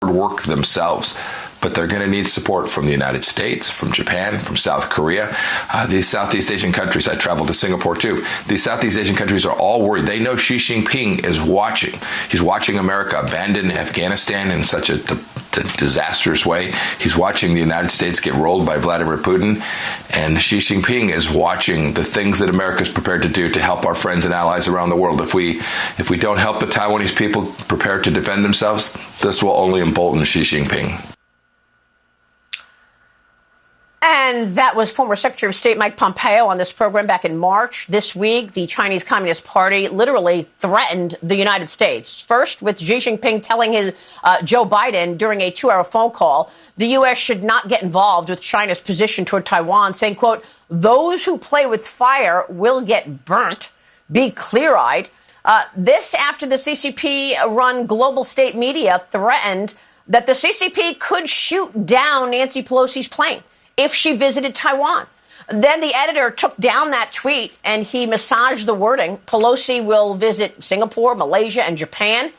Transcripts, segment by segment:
work themselves. But they're going to need support from the United States, from Japan, from South Korea. These Southeast Asian countries, I traveled to Singapore too. These Southeast Asian countries are all worried. They know Xi Jinping is watching. He's watching America abandon Afghanistan in such a disastrous way. He's watching the United States get rolled by Vladimir Putin. And Xi Jinping is watching the things that America is prepared to do to help our friends and allies around the world. If we don't help the Taiwanese people prepare to defend themselves, this will only embolden Xi Jinping. And that was former Secretary of State Mike Pompeo on this program back in March. This week, the Chinese Communist Party literally threatened the United States. First, with Xi Jinping telling Joe Biden during a 2-hour phone call, the U.S. should not get involved with China's position toward Taiwan, saying, quote, those who play with fire will get burnt. Be clear-eyed. This after the CCP-run global state media threatened that the CCP could shoot down Nancy Pelosi's plane if she visited Taiwan. Then the editor took down that tweet and he massaged the wording. Pelosi will visit Singapore, Malaysia, and Japan.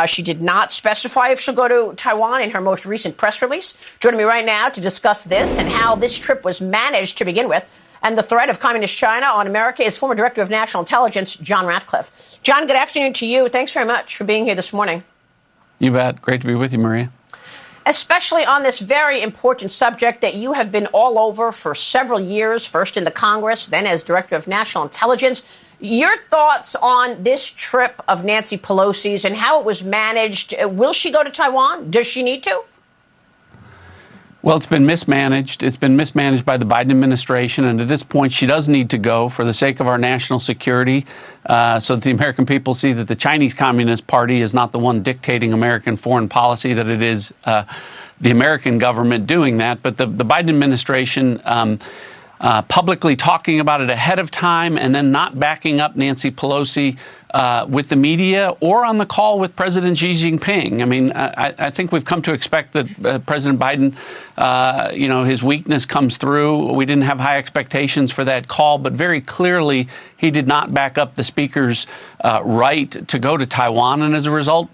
She did not specify if she'll go to Taiwan in her most recent press release. Joining me right now to discuss this and how this trip was managed to begin with and the threat of communist China on America is former Director of National Intelligence, John Ratcliffe. John, good afternoon to you. Thanks very much for being here this morning. You bet. Great to be with you, Maria. Especially on this very important subject that you have been all over for several years, first in the Congress, then as Director of National Intelligence. Your thoughts on this trip of Nancy Pelosi's and how it was managed? Will she go to Taiwan? Does she need to? Well, it's been mismanaged. It's been mismanaged by the Biden administration. And at this point, she does need to go for the sake of our national security, so that the American people see that the Chinese Communist Party is not the one dictating American foreign policy, that it is the American government doing that. But the Biden administration publicly talking about it ahead of time and then not backing up Nancy Pelosi with the media or on the call with President Xi Jinping. I mean, I think we've come to expect that President Biden, his weakness comes through. We didn't have high expectations for that call, but very clearly he did not back up the speaker's right to go to Taiwan. And as a result,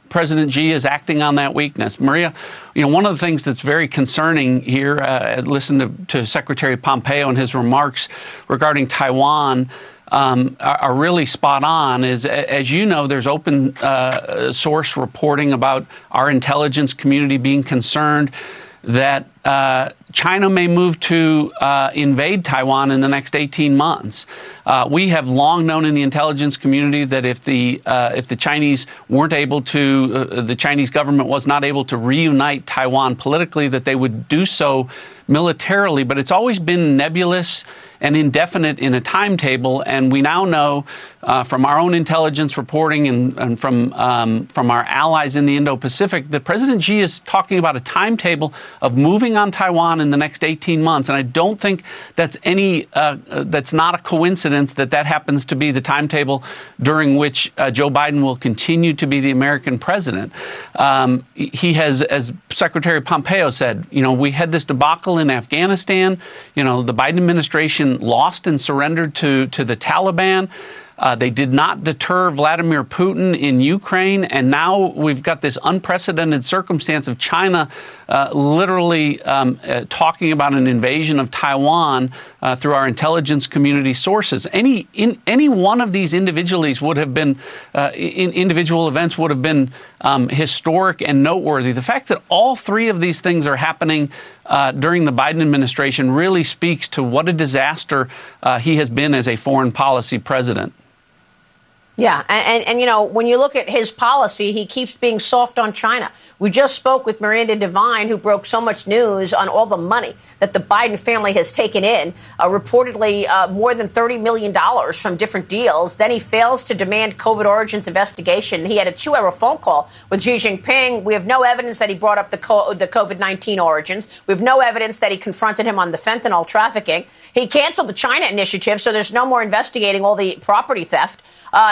President Xi is acting on that weakness. Maria, one of the things that's very concerning here, listen to Secretary Pompeo and his remarks regarding Taiwan are really spot on. Is, as you know, there's open source reporting about our intelligence community being concerned that China may move to invade Taiwan in the next 18 months. We have long known in the intelligence community that if the Chinese weren't able to, the Chinese government was not able to reunite Taiwan politically, that they would do so militarily. But it's always been nebulous and indefinite in a timetable. And we now know from our own intelligence reporting and from our allies in the Indo-Pacific that President Xi is talking about a timetable of moving on Taiwan in the next 18 months. And I don't think that's that's not a coincidence that happens to be the timetable during which Joe Biden will continue to be the American president. He has, as Secretary Pompeo said, we had this debacle in Afghanistan. The Biden administration lost and surrendered to the Taliban. They did not deter Vladimir Putin in Ukraine. And now we've got this unprecedented circumstance of China literally talking about an invasion of Taiwan through our intelligence community sources. Any one of these individuals would have been, individual events would have been historic and noteworthy. The fact that all three of these things are happening during the Biden administration really speaks to what a disaster he has been as a foreign policy president. Yeah. And when you look at his policy, he keeps being soft on China. We just spoke with Miranda Devine, who broke so much news on all the money that the Biden family has taken in, reportedly more than $30 million from different deals. Then he fails to demand COVID origins investigation. He had a 2-hour phone call with Xi Jinping. We have no evidence that he brought up the COVID-19 origins. We have no evidence that he confronted him on the fentanyl trafficking. He canceled the China initiative, so there's no more investigating all the property theft.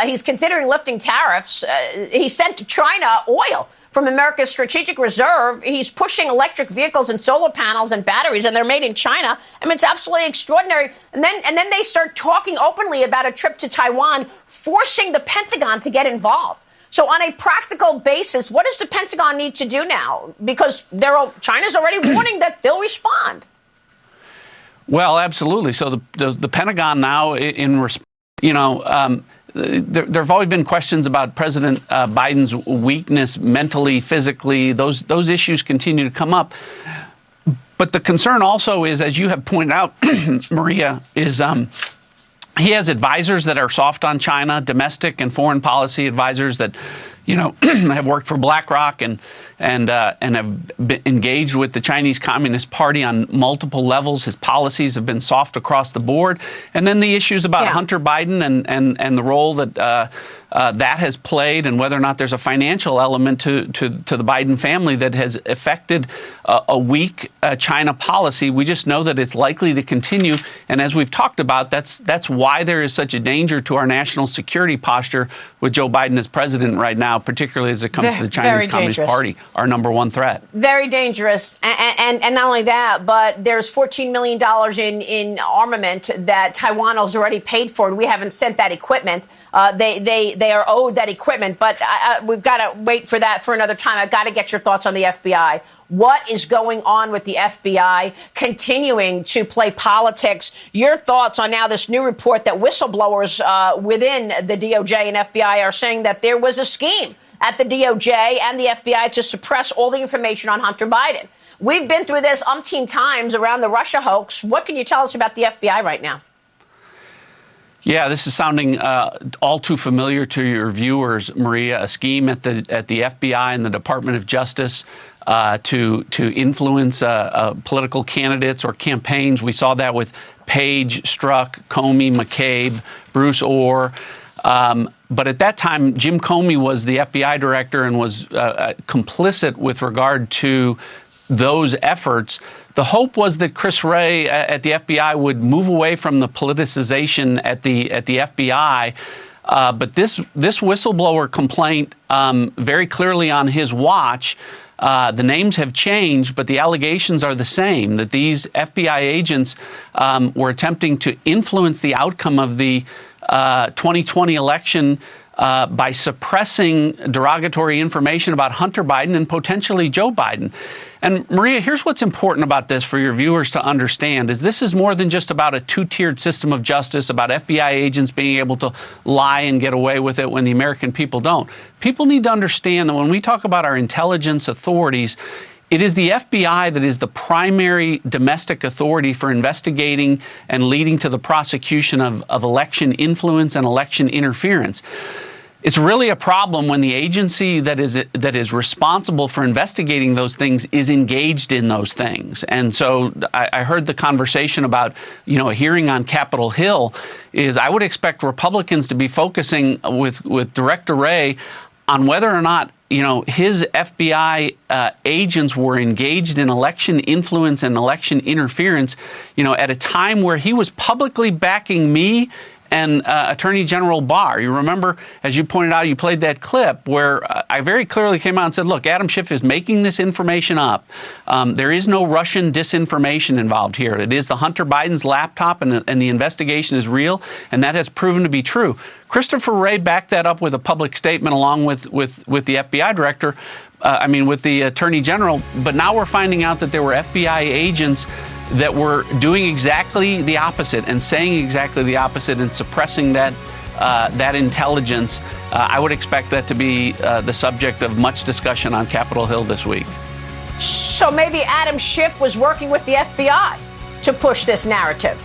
He's considering lifting tariffs. He sent to China oil from America's strategic reserve. He's pushing electric vehicles and solar panels and batteries, and they're made in China. I mean, it's absolutely extraordinary. And then they start talking openly about a trip to Taiwan, forcing the Pentagon to get involved. So on a practical basis, what does the Pentagon need to do now? Because China's already warning that they'll respond. Well, absolutely. So the Pentagon now, there have always been questions about President Biden's weakness mentally, physically. Those issues continue to come up. But the concern also is, as you have pointed out, Maria, is he has advisors that are soft on China, domestic and foreign policy advisors that, have worked for BlackRock and have been engaged with the Chinese Communist Party on multiple levels. His policies have been soft across the board. And then the issues about Hunter Biden and the role that that has played, and whether or not there's a financial element to the Biden family that has affected a weak China policy. We just know that it's likely to continue. And as we've talked about, that's why there is such a danger to our national security posture with Joe Biden as president right now, particularly as it comes to the Chinese Communist Party, our number one threat. Very dangerous. And not only that, but there's $14 million in armament that Taiwan has already paid for, and we haven't sent that equipment. They are owed that equipment, but we've got to wait for that for another time. I've got to get your thoughts on the FBI. What is going on with the FBI continuing to play politics? Your thoughts on now this new report that whistleblowers within the DOJ and FBI are saying that there was a scheme at the DOJ and the FBI to suppress all the information on Hunter Biden. We've been through this umpteen times around the Russia hoax. What can you tell us about the FBI right now? Yeah, this is sounding all too familiar to your viewers, Maria. A scheme at the FBI and the Department of Justice to influence political candidates or campaigns. We saw that with Page, Strzok, Comey, McCabe, Bruce Orr. But at that time, Jim Comey was the FBI director and was complicit with regard to those efforts. The hope was that Chris Wray at the FBI would move away from the politicization at the FBI. But this whistleblower complaint, very clearly on his watch, the names have changed, but the allegations are the same, that these FBI agents were attempting to influence the outcome of the 2020 election by suppressing derogatory information about Hunter Biden and potentially Joe Biden. And Maria, here's what's important about this for your viewers to understand, is this is more than just about a two-tiered system of justice, about FBI agents being able to lie and get away with it when the American people don't. People need to understand that when we talk about our intelligence authorities, it is the FBI that is the primary domestic authority for investigating and leading to the prosecution of election influence and election interference. It's really a problem when the agency that is responsible for investigating those things is engaged in those things. And so I heard the conversation about, a hearing on Capitol Hill. Is I would expect Republicans to be focusing with Director Wray on whether or not his FBI agents were engaged in election influence and election interference, at a time where he was publicly backing me and Attorney General Barr. You remember, as you pointed out, you played that clip where I very clearly came out and said, look, Adam Schiff is making this information up. There is no Russian disinformation involved here. It is the Hunter Biden's laptop, and the investigation is real, and that has proven to be true. Christopher Wray backed that up with a public statement along with the FBI director, with the Attorney General. But now we're finding out that there were FBI agents that were doing exactly the opposite and saying exactly the opposite and suppressing that intelligence. I would expect that to be the subject of much discussion on Capitol Hill this week. So maybe Adam Schiff was working with the FBI to push this narrative.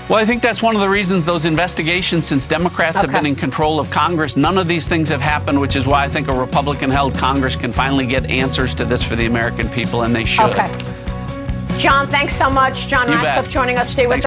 Well, I think that's one of the reasons those investigations, since Democrats have been in control of Congress, none of these things have happened, which is why I think a Republican-held Congress can finally get answers to this for the American people, and they should. Okay. John, thanks so much. John Ratcliffe joining us. Stay with us.